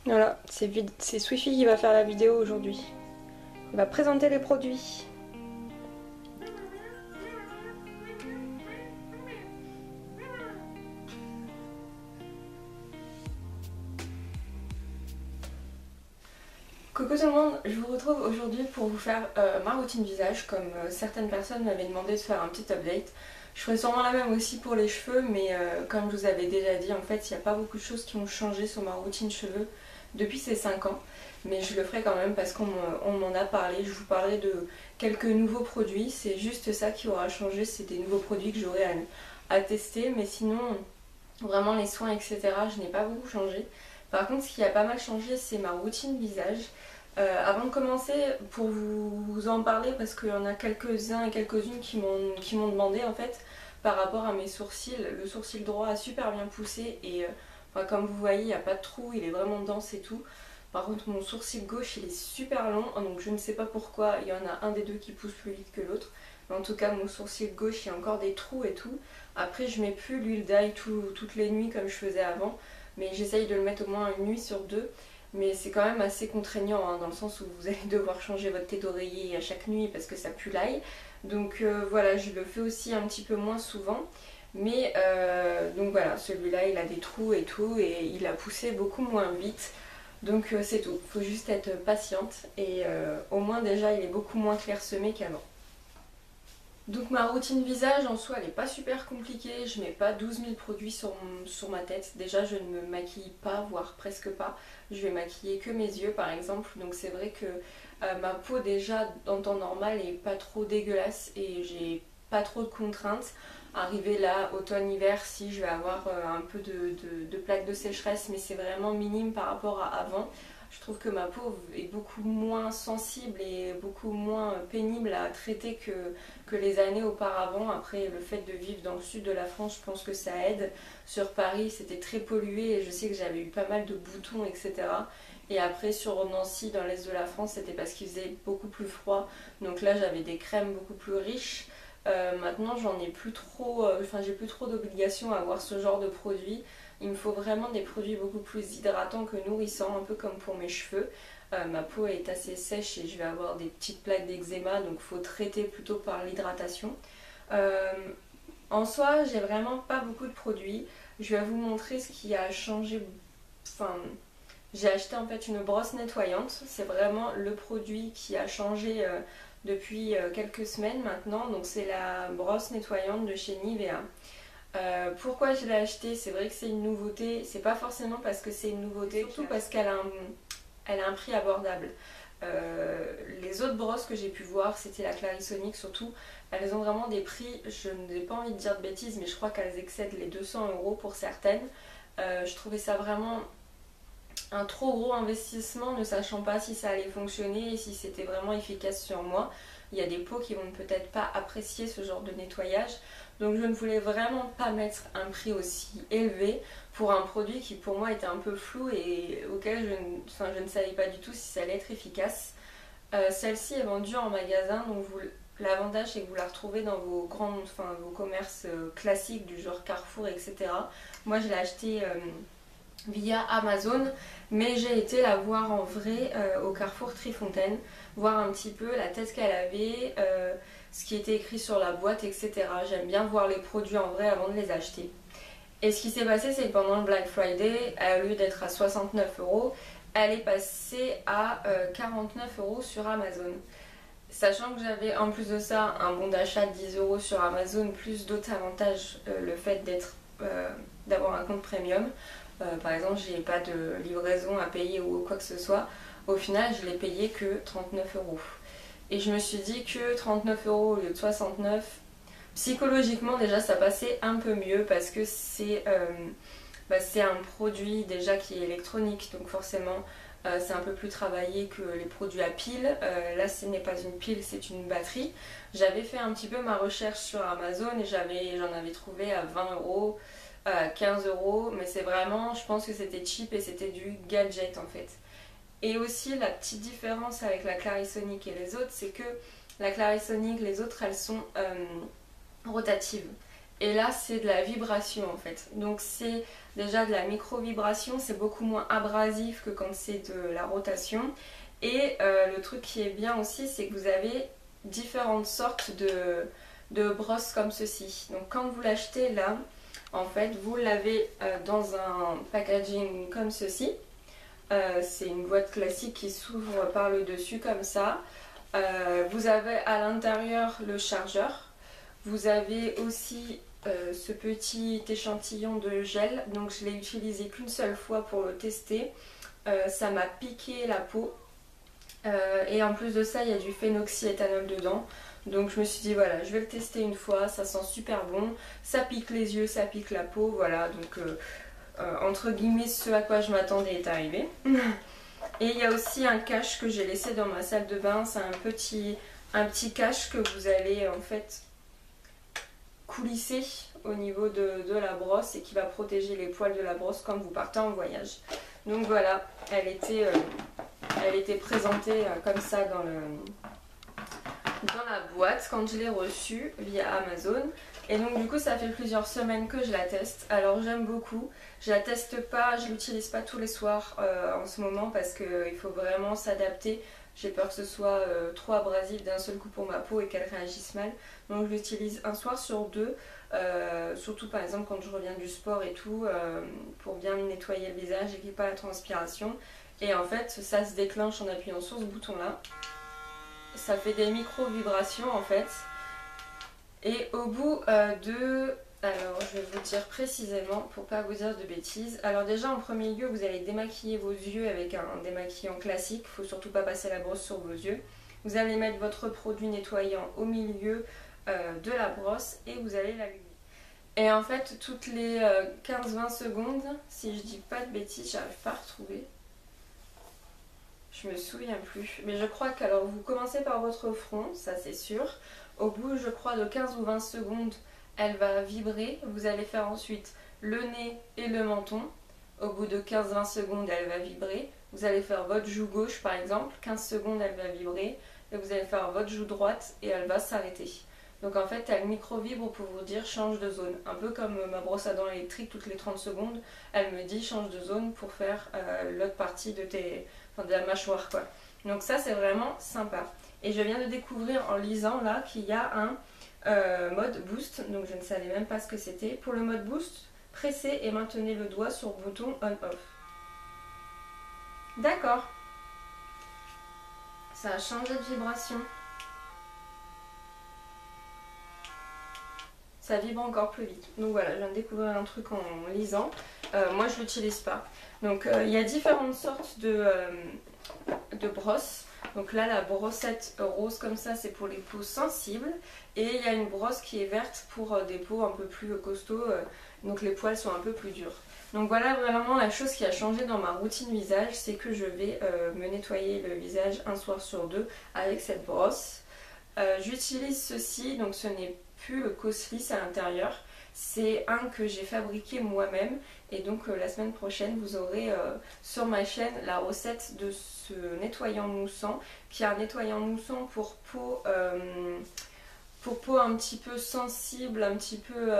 Voilà, c'est Swiffy qui va faire la vidéo aujourd'hui. Il va présenter les produits. Coucou tout le monde, je vous retrouve aujourd'hui pour vous faire ma routine visage, comme certaines personnes m'avaient demandé de faire un petit update. Je ferai sûrement la même aussi pour les cheveux, mais comme je vous avais déjà dit, en fait, il n'y a pas beaucoup de choses qui ont changé sur ma routine cheveux depuis ces 5 ans. Mais je le ferai quand même parce qu'on m'en a parlé. Je vous parlais de quelques nouveaux produits, c'est juste ça qui aura changé, c'est des nouveaux produits que j'aurai à tester. Mais sinon, vraiment les soins, etc., je n'ai pas beaucoup changé. Par contre, ce qui a pas mal changé, c'est ma routine visage. Avant de commencer, pour vous en parler, parce qu'il y en a quelques-uns et quelques-unes qui m'ont demandé en fait, par rapport à mes sourcils, le sourcil droit a super bien poussé et enfin, comme vous voyez, il n'y a pas de trou, il est vraiment dense et tout. Par contre, mon sourcil gauche, il est super long, donc je ne sais pas pourquoi, il y en a un des deux qui pousse plus vite que l'autre. Mais en tout cas, mon sourcil gauche, il y a encore des trous et tout. Après, je mets plus l'huile d'ail toutes les nuits comme je faisais avant, mais j'essaye de le mettre au moins une nuit sur deux. Mais c'est quand même assez contraignant hein, dans le sens où vous allez devoir changer votre tête d'oreiller à chaque nuit parce que ça pue l'ail. Donc voilà, je le fais aussi un petit peu moins souvent. Mais donc voilà, celui-là il a des trous et tout et il a poussé beaucoup moins vite. Donc c'est tout, faut juste être patiente et au moins déjà il est beaucoup moins clairsemé qu'avant. Donc ma routine visage en soi elle n'est pas super compliquée, je mets pas 12 000 produits sur ma tête. Déjà je ne me maquille pas, voire presque pas. Je vais maquiller que mes yeux par exemple. Donc c'est vrai que ma peau déjà en temps normal est pas trop dégueulasse et j'ai pas trop de contraintes. Arrivé là, automne-hiver, si je vais avoir un peu de plaques de sécheresse, mais c'est vraiment minime par rapport à avant. Je trouve que ma peau est beaucoup moins sensible et beaucoup moins pénible à traiter que les années auparavant. Après, le fait de vivre dans le sud de la France, je pense que ça aide. Sur Paris, c'était très pollué et je sais que j'avais eu pas mal de boutons, etc. Et après, sur Nancy, dans l'est de la France, c'était parce qu'il faisait beaucoup plus froid. Donc là, j'avais des crèmes beaucoup plus riches. Maintenant, j'en ai plus trop, j'ai plus trop d'obligation à avoir ce genre de produits. Il me faut vraiment des produits beaucoup plus hydratants que nourrissants, un peu comme pour mes cheveux. Ma peau est assez sèche et je vais avoir des petites plaques d'eczéma, donc il faut traiter plutôt par l'hydratation. Euh, En soi, j'ai vraiment pas beaucoup de produits. Je vais vous montrer ce qui a changé. Enfin, j'ai acheté en fait une brosse nettoyante. C'est vraiment le produit qui a changé depuis quelques semaines maintenant. Donc c'est la brosse nettoyante de chez Nivea. Pourquoi je l'ai acheté? C'est vrai que c'est une nouveauté. C'est pas forcément parce que c'est une nouveauté, surtout parce elle a un prix abordable. Les autres brosses que j'ai pu voir, c'était la Clarisonic surtout, elles ont vraiment des prix, je n'ai pas envie de dire de bêtises, mais je crois qu'elles excèdent les 200 € pour certaines. Je trouvais ça vraiment un trop gros investissement, ne sachant pas si ça allait fonctionner et si c'était vraiment efficace sur moi. Il y a des peaux qui vont peut-être pas apprécier ce genre de nettoyage. Donc je ne voulais vraiment pas mettre un prix aussi élevé pour un produit qui pour moi était un peu flou et auquel je ne savais pas du tout si ça allait être efficace. Celle-ci est vendue en magasin, donc l'avantage c'est que vous la retrouvez dans vos commerces classiques du genre Carrefour, etc. Moi je l'ai achetée via Amazon, mais j'ai été la voir en vrai au Carrefour Trifontaine, voir un petit peu la tête qu'elle avait, ce qui était écrit sur la boîte, etc. J'aime bien voir les produits en vrai avant de les acheter. Et ce qui s'est passé, c'est que pendant le Black Friday, au lieu d'être à 69 €, elle est passée à 49 € sur Amazon. Sachant que j'avais en plus de ça un bon d'achat de 10 € sur Amazon, plus d'autres avantages, le fait d'avoir un compte premium. Par exemple, j'ai pas de livraison à payer ou quoi que ce soit. Au final, je l'ai payé que 39 €. Et je me suis dit que 39 € au lieu de 69, psychologiquement déjà ça passait un peu mieux parce que c'est un produit déjà qui est électronique, donc forcément c'est un peu plus travaillé que les produits à pile. Là ce n'est pas une pile, c'est une batterie. J'avais fait un petit peu ma recherche sur Amazon et j'en avais trouvé à 20 €, 15 €, mais c'est vraiment, je pense que c'était cheap et c'était du gadget en fait. Et aussi la petite différence avec la Clarisonic et les autres, c'est que la Clarisonic, les autres elles sont rotatives. Et là c'est de la vibration en fait. Donc c'est déjà de la micro-vibration, c'est beaucoup moins abrasif que quand c'est de la rotation. Et le truc qui est bien aussi, c'est que vous avez différentes sortes de brosses comme ceci. Donc quand vous l'achetez là, en fait vous l'avez dans un packaging comme ceci. C'est une boîte classique qui s'ouvre par le dessus comme ça. Vous avez à l'intérieur le chargeur. Vous avez aussi ce petit échantillon de gel. Donc je l'ai utilisé qu'une seule fois pour le tester. Ça m'a piqué la peau. Et en plus de ça, il y a du phénoxyéthanol dedans. Donc je me suis dit voilà, je vais le tester une fois, ça sent super bon. Ça pique les yeux, ça pique la peau, voilà. Donc entre guillemets, ce à quoi je m'attendais est arrivé. Et il y a aussi un cache que j'ai laissé dans ma salle de bain. C'est un petit cache que vous allez en fait coulisser au niveau de la brosse et qui va protéger les poils de la brosse quand vous partez en voyage. Donc voilà, elle était présentée comme ça dans la boîte quand je l'ai reçue via Amazon. Et donc du coup ça fait plusieurs semaines que je la teste. Alors j'aime beaucoup. Je la teste pas, je l'utilise pas tous les soirs en ce moment parce qu'il faut vraiment s'adapter. J'ai peur que ce soit trop abrasif d'un seul coup pour ma peau et qu'elle réagisse mal. Donc je l'utilise un soir sur deux. Surtout par exemple quand je reviens du sport et tout, pour bien nettoyer le visage et qu'il n'y ait pas la transpiration. Et en fait ça se déclenche en appuyant sur ce bouton là. Ça fait des micro-vibrations en fait. Et au bout alors je vais vous dire précisément pour pas vous dire de bêtises. Alors déjà en premier lieu vous allez démaquiller vos yeux avec un démaquillant classique. Il ne faut surtout pas passer la brosse sur vos yeux. Vous allez mettre votre produit nettoyant au milieu de la brosse et vous allez l'allumer. Et en fait toutes les 15-20 secondes, si je dis pas de bêtises, j'arrive pas à retrouver. Je me souviens plus. Mais je crois qu'alors vous commencez par votre front, ça c'est sûr. Au bout je crois de 15 ou 20 secondes, elle va vibrer. Vous allez faire ensuite le nez et le menton. Au bout de 15-20 secondes, elle va vibrer. Vous allez faire votre joue gauche par exemple. 15 secondes, elle va vibrer. Et vous allez faire votre joue droite et elle va s'arrêter. Donc en fait, elle micro-vibre pour vous dire change de zone. Un peu comme ma brosse à dents électrique, toutes les 30 secondes, elle me dit change de zone pour faire l'autre partie de la mâchoire quoi. Donc ça c'est vraiment sympa. Et je viens de découvrir en lisant là qu'il y a un mode boost. Donc je ne savais même pas ce que c'était. Pour le mode boost, pressez et maintenez le doigt sur le bouton on-off. D'accord. Ça a changé de vibration. Ça vibre encore plus vite. Donc voilà, je viens de découvrir un truc en lisant. Moi je l'utilise pas. Donc il y a différentes sortes de brosses. Donc là la brossette rose comme ça c'est pour les peaux sensibles. Et il y a une brosse qui est verte pour des peaux un peu plus costauds. Donc les poils sont un peu plus durs. Donc voilà vraiment la chose qui a changé dans ma routine visage. C'est que je vais me nettoyer le visage un soir sur deux avec cette brosse. J'utilise ceci, donc ce n'est plus le Cosliss à l'intérieur, c'est un que j'ai fabriqué moi-même et donc la semaine prochaine vous aurez sur ma chaîne la recette de ce nettoyant moussant qui est un nettoyant moussant pour peau un petit peu sensible, un petit peu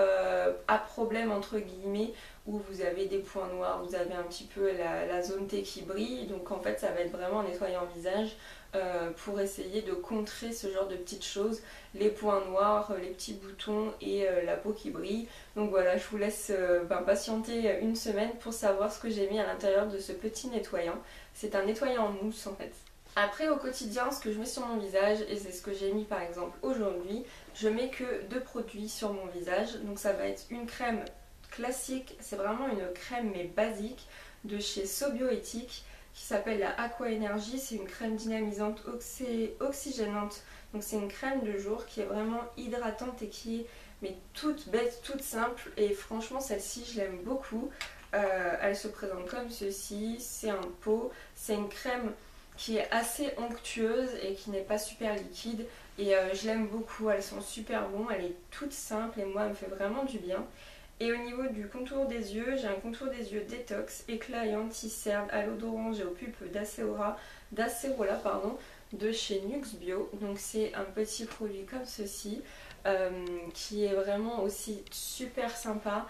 à problème entre guillemets, où vous avez des points noirs, vous avez un petit peu la zone T qui brille, donc en fait ça va être vraiment un nettoyant visage pour essayer de contrer ce genre de petites choses, les points noirs, les petits boutons et la peau qui brille. Donc voilà, je vous laisse patienter une semaine pour savoir ce que j'ai mis à l'intérieur de ce petit nettoyant. C'est un nettoyant en mousse en fait. Après au quotidien, ce que je mets sur mon visage, et c'est ce que j'ai mis par exemple aujourd'hui, je mets que 2 produits sur mon visage. Donc ça va être une crème classique, c'est vraiment une crème mais basique de chez SoBioéthique qui s'appelle la Aqua Energy. C'est une crème dynamisante oxygénante. Donc c'est une crème de jour qui est vraiment hydratante et qui est mais toute bête, toute simple. Et franchement celle-ci je l'aime beaucoup. Elle se présente comme ceci, c'est un pot, c'est une crème qui est assez onctueuse et qui n'est pas super liquide. Et je l'aime beaucoup, elles sont super bonnes, elle est toute simple et moi elle me fait vraiment du bien. Et au niveau du contour des yeux, j'ai un contour des yeux détox, éclat et anti-cerne à l'eau d'orange et au pulpe d'acérola de chez Nux Bio. Donc c'est un petit produit comme ceci. qui est vraiment aussi super sympa.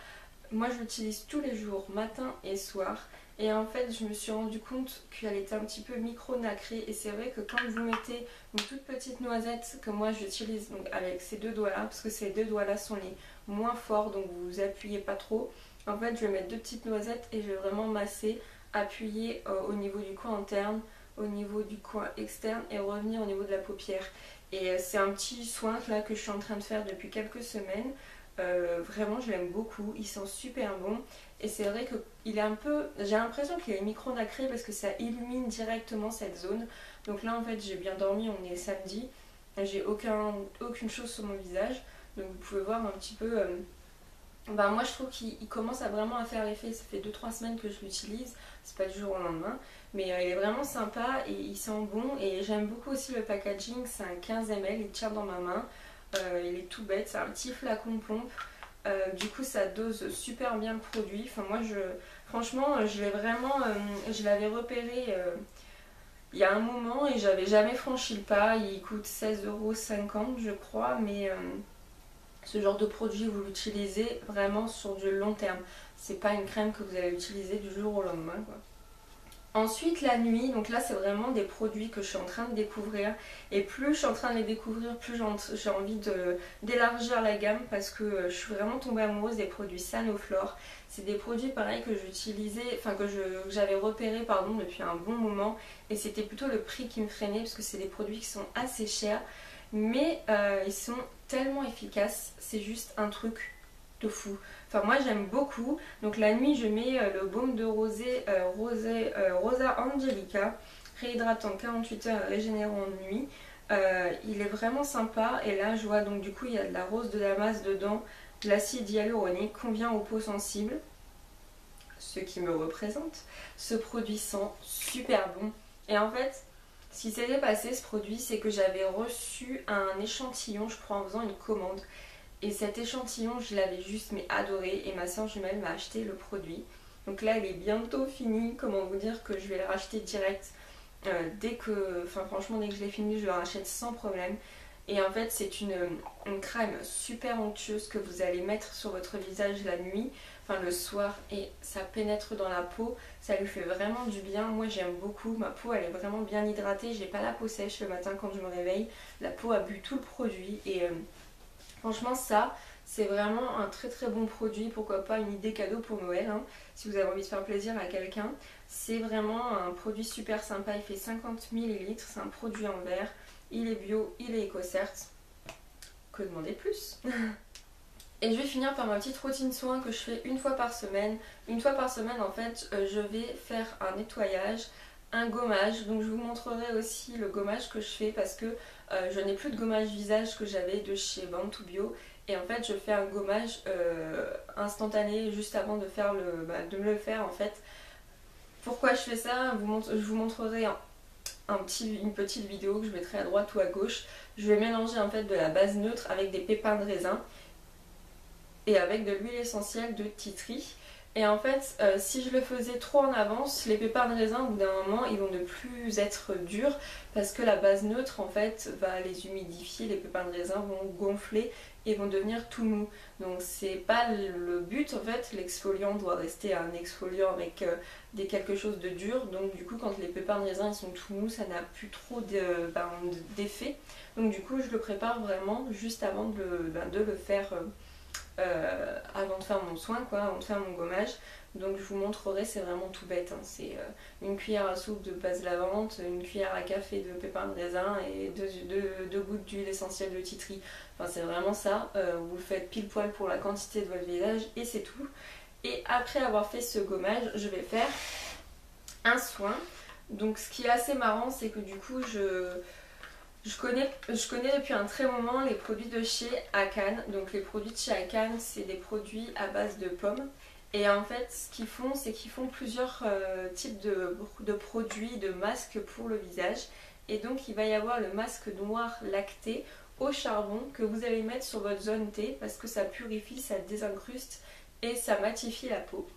Moi je l'utilise tous les jours, matin et soir. Et en fait je me suis rendu compte qu'elle était un petit peu micro nacrée. Et c'est vrai que quand vous mettez une toute petite noisette que moi j'utilise donc avec ces deux doigts là, parce que ces deux doigts là sont les moins forts, donc vous appuyez pas trop. En fait je vais mettre deux petites noisettes et je vais vraiment masser, appuyer au niveau du coin interne, au niveau du coin externe et revenir au niveau de la paupière. Et c'est un petit soin là que je suis en train de faire depuis quelques semaines. Vraiment je l'aime beaucoup, il sent super bon. Et c'est vrai que il est un peu, j'ai l'impression qu'il est micro nacré parce que ça illumine directement cette zone. Donc là en fait j'ai bien dormi, on est samedi, j'ai aucune chose sur mon visage. Donc vous pouvez voir un petit peu. Moi je trouve qu'il commence à vraiment à faire effet. Ça fait 2-3 semaines que je l'utilise, c'est pas du jour au lendemain. Mais il est vraiment sympa et il sent bon. Et j'aime beaucoup aussi le packaging, c'est un 15 ml, il tient dans ma main. Il est tout bête, c'est un petit flacon pompe. Du coup ça dose super bien le produit. Enfin moi franchement je l'ai vraiment, je l'avais repéré il y a un moment et j'avais jamais franchi le pas. Il coûte 16,50 € je crois, mais ce genre de produit vous l'utilisez vraiment sur du long terme. C'est pas une crème que vous allez utiliser du jour au lendemain quoi. Ensuite la nuit, donc là c'est vraiment des produits que je suis en train de découvrir. Et plus je suis en train de les découvrir, plus j'ai envie d'élargir la gamme. Parce que je suis vraiment tombée amoureuse des produits Sanoflore. C'est des produits pareils que j'utilisais, enfin que j'avais repéré pardon, depuis un bon moment. Et c'était plutôt le prix qui me freinait parce que c'est des produits qui sont assez chers. Mais ils sont tellement efficaces, c'est juste un truc de fou. Enfin moi j'aime beaucoup. Donc la nuit je mets le baume de rosée, Rosa Angelica, réhydratant 48 heures, régénérant en nuit. Il est vraiment sympa. Et là je vois donc du coup il y a de la rose de Damas dedans, de l'acide hyaluronique, convient aux peaux sensibles, ce qui me représente. Ce produit sent super bon. Et en fait ce qui s'était passé, ce produit, c'est que j'avais reçu un échantillon, je crois, en faisant une commande. Et cet échantillon, je l'avais juste mais adoré. Et ma soeur jumelle m'a acheté le produit. Donc là, il est bientôt fini. Comment vous dire que je vais le racheter direct dès que... Enfin, franchement, dès que je l'ai fini, je le rachète sans problème. Et en fait, c'est une crème super onctueuse que vous allez mettre sur votre visage la nuit, enfin le soir, et ça pénètre dans la peau. Ça lui fait vraiment du bien. Moi, j'aime beaucoup. Ma peau, elle est vraiment bien hydratée. J'ai pas la peau sèche le matin quand je me réveille. La peau a bu tout le produit et... franchement ça c'est vraiment un très très bon produit, pourquoi pas une idée cadeau pour Noël hein, si vous avez envie de faire plaisir à quelqu'un. C'est vraiment un produit super sympa, il fait 50 ml, c'est un produit en verre, il est bio, il est éco-cert, que demander de plus. Et je vais finir par ma petite routine soin que je fais une fois par semaine. Une fois par semaine en fait je vais faire un nettoyage, un gommage. Donc je vous montrerai aussi le gommage que je fais parce que je n'ai plus de gommage visage que j'avais de chez Bantu Bio. Et en fait je fais un gommage instantané juste avant de de me le faire en fait. Pourquoi je fais ça? Je vous montrerai une petite vidéo que je mettrai à droite ou à gauche. Je vais mélanger en fait de la base neutre avec des pépins de raisin et avec de l'huile essentielle de tea tree. Et en fait, si je le faisais trop en avance, les pépins de raisin, au bout d'un moment, ils vont ne plus être durs parce que la base neutre, en fait, va les humidifier. Les pépins de raisin vont gonfler et vont devenir tout mous. Donc c'est pas le but, en fait. L'exfoliant doit rester un exfoliant avec quelque chose de dur. Donc du coup, quand les pépins de raisin ils sont tout mous, ça n'a plus trop d'effet. Donc du coup, je le prépare vraiment juste avant de le faire... avant de faire mon soin quoi, avant de faire mon gommage. Donc je vous montrerai, c'est vraiment tout bête hein. C'est une cuillère à soupe de base lavande, une cuillère à café de pépins de raisin et deux gouttes d'huile essentielle de tea tree. Enfin c'est vraiment ça, vous le faites pile poil pour la quantité de votre visage et c'est tout. Et après avoir fait ce gommage, je vais faire un soin. Donc ce qui est assez marrant, c'est que du coup je connais depuis un très moment les produits de chez Akan. Donc les produits de chez Akan, c'est des produits à base de pommes. Et en fait, ce qu'ils font, c'est qu'ils font plusieurs types de produits, de masques pour le visage. Et donc il va y avoir le masque noir lacté au charbon que vous allez mettre sur votre zone T parce que ça purifie, ça désincruste et ça matifie la peau.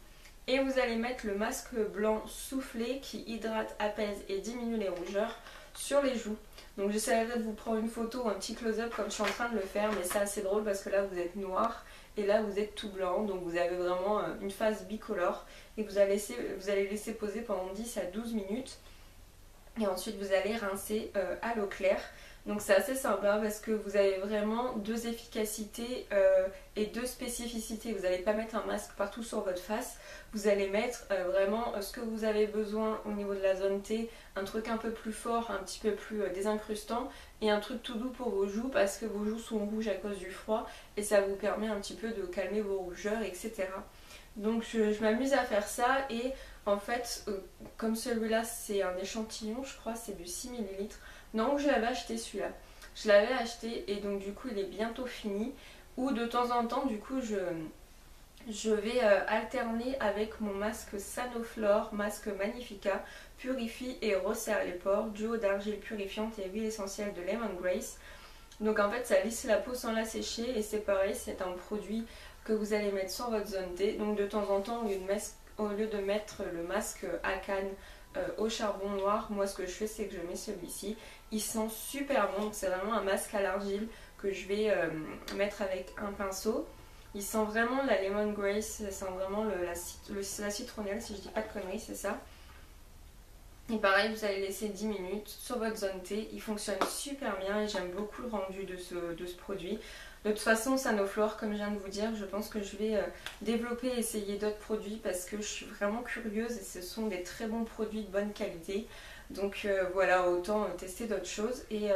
Et vous allez mettre le masque blanc soufflé qui hydrate, apaise et diminue les rougeurs sur les joues. Donc j'essaierai de vous prendre une photo ou un petit close-up comme je suis en train de le faire, mais c'est assez drôle parce que là vous êtes noir et là vous êtes tout blanc, donc vous avez vraiment une face bicolore et vous allez laisser poser pendant 10 à 12 minutes et ensuite vous allez rincer à l'eau claire. Donc c'est assez sympa parce que vous avez vraiment deux efficacités et deux spécificités. Vous n'allez pas mettre un masque partout sur votre face, vous allez mettre vraiment ce que vous avez besoin au niveau de la zone T, un truc un peu plus fort, un petit peu plus désincrustant et un truc tout doux pour vos joues parce que vos joues sont rouges à cause du froid et ça vous permet un petit peu de calmer vos rougeurs, etc. Donc je m'amuse à faire ça et en fait comme celui-là c'est un échantillon, je crois c'est du 6 ml. Non, je l'avais acheté celui-là. Je l'avais acheté et donc du coup il est bientôt fini. Ou de temps en temps du coup je vais alterner avec mon masque Sanoflore, masque Magnifica, purifie et resserre les pores, duo d'argile purifiante et huile essentielle de Lemongrass. Donc en fait ça lisse la peau sans la sécher et c'est pareil, c'est un produit que vous allez mettre sur votre zone T. Donc de temps en temps au lieu de mettre le masque Akan au charbon noir, moi ce que je fais c'est que je mets celui-ci. Il sent super bon, c'est vraiment un masque à l'argile que je vais mettre avec un pinceau. Il sent vraiment la lemongrass, ça sent vraiment la citronnelle si je dis pas de conneries, c'est ça. Et pareil, vous allez laisser 10 minutes sur votre zone T. Il fonctionne super bien et j'aime beaucoup le rendu de ce produit. De toute façon, Sanoflore, comme je viens de vous dire, je pense que je vais développer et essayer d'autres produits parce que je suis vraiment curieuse et ce sont des très bons produits de bonne qualité. Donc voilà, autant tester d'autres choses et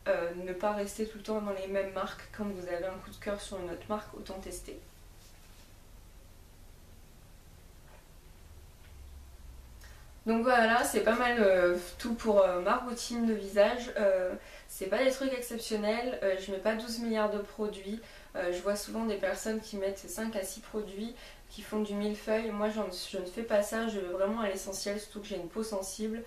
ne pas rester tout le temps dans les mêmes marques. Quand vous avez un coup de cœur sur une autre marque, autant tester. Donc voilà, c'est pas mal tout pour ma routine de visage. C'est pas des trucs exceptionnels, je mets pas 12 milliards de produits. Je vois souvent des personnes qui mettent 5 à 6 produits, qui font du millefeuille. Moi je ne fais pas ça, je veux vraiment à l'essentiel, surtout que j'ai une peau sensible.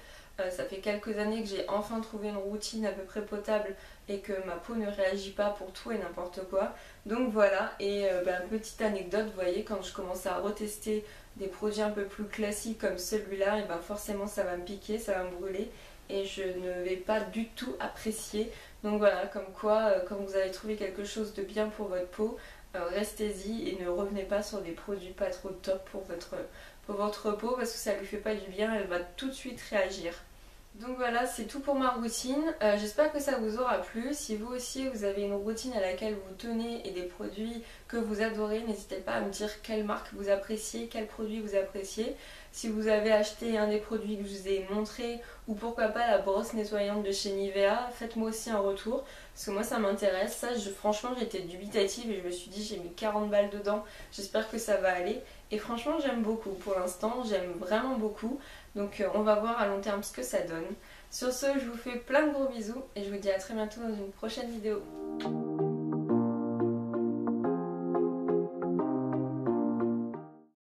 Ça fait quelques années que j'ai enfin trouvé une routine à peu près potable et que ma peau ne réagit pas pour tout et n'importe quoi. Donc voilà, et petite anecdote, vous voyez, quand je commence à retester des produits un peu plus classiques comme celui-là, et forcément ça va me piquer, ça va me brûler et je ne vais pas du tout apprécier. Donc voilà, comme quoi, quand vous avez trouvé quelque chose de bien pour votre peau, restez-y et ne revenez pas sur des produits pas trop top pour votre peau parce que ça lui fait pas du bien, elle va tout de suite réagir. Donc voilà, c'est tout pour ma routine. J'espère que ça vous aura plu. Si vous aussi vous avez une routine à laquelle vous tenez et des produits que vous adorez, n'hésitez pas à me dire quelle marque vous appréciez, quel produit vous appréciez. Si vous avez acheté un des produits que je vous ai montré ou pourquoi pas la brosse nettoyante de chez Nivea, faites-moi aussi un retour parce que moi ça m'intéresse. Ça, franchement j'étais dubitative et je me suis dit j'ai mis 40 balles dedans, j'espère que ça va aller. Et franchement j'aime beaucoup pour l'instant, j'aime vraiment beaucoup. Donc on va voir à long terme ce que ça donne. Sur ce, je vous fais plein de gros bisous et je vous dis à très bientôt dans une prochaine vidéo.